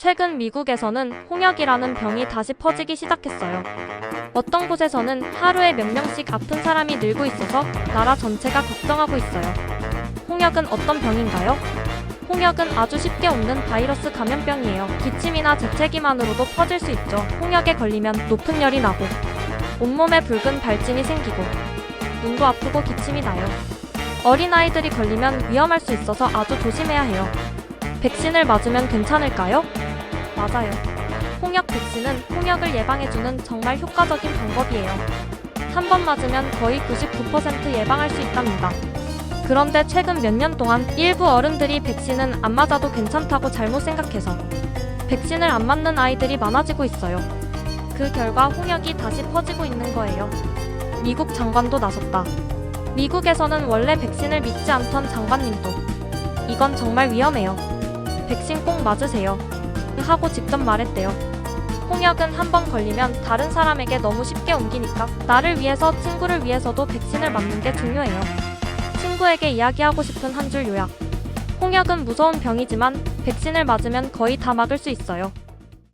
최근 미국에서는 홍역이라는 병이 다시 퍼지기 시작했어요. 어떤 곳에서는 하루에 몇 명씩 아픈 사람이 늘고 있어서 나라 전체가 걱정하고 있어요. 홍역은 어떤 병인가요? 홍역은 아주 쉽게 옮는 바이러스 감염병이에요. 기침이나 재채기만으로도 퍼질 수 있죠. 홍역에 걸리면 높은 열이 나고 온몸에 붉은 발진이 생기고 눈도 아프고 기침이 나요. 어린아이들이 걸리면 위험할 수 있어서 아주 조심해야 해요. 백신을 맞으면 괜찮을까요? 맞아요. 홍역 백신은 홍역을 예방해주는 정말 효과적인 방법이에요. 한 번 맞으면 거의 99% 예방할 수 있답니다. 그런데 최근 몇 년 동안 일부 어른들이 백신은 안 맞아도 괜찮다고 잘못 생각해서 백신을 안 맞는 아이들이 많아지고 있어요. 그 결과 홍역이 다시 퍼지고 있는 거예요. 미국 장관도 나섰다. 미국에서는 원래 백신을 믿지 않던 장관님도 이건 정말 위험해요. 백신 꼭 맞으세요. 하고 직접 말했대요. 홍역은 한 번 걸리면 다른 사람에게 너무 쉽게 옮기니까 나를 위해서 친구를 위해서도 백신을 맞는 게 중요해요. 친구에게 이야기하고 싶은 한 줄 요약. 홍역은 무서운 병이지만 백신을 맞으면 거의 다 막을 수 있어요.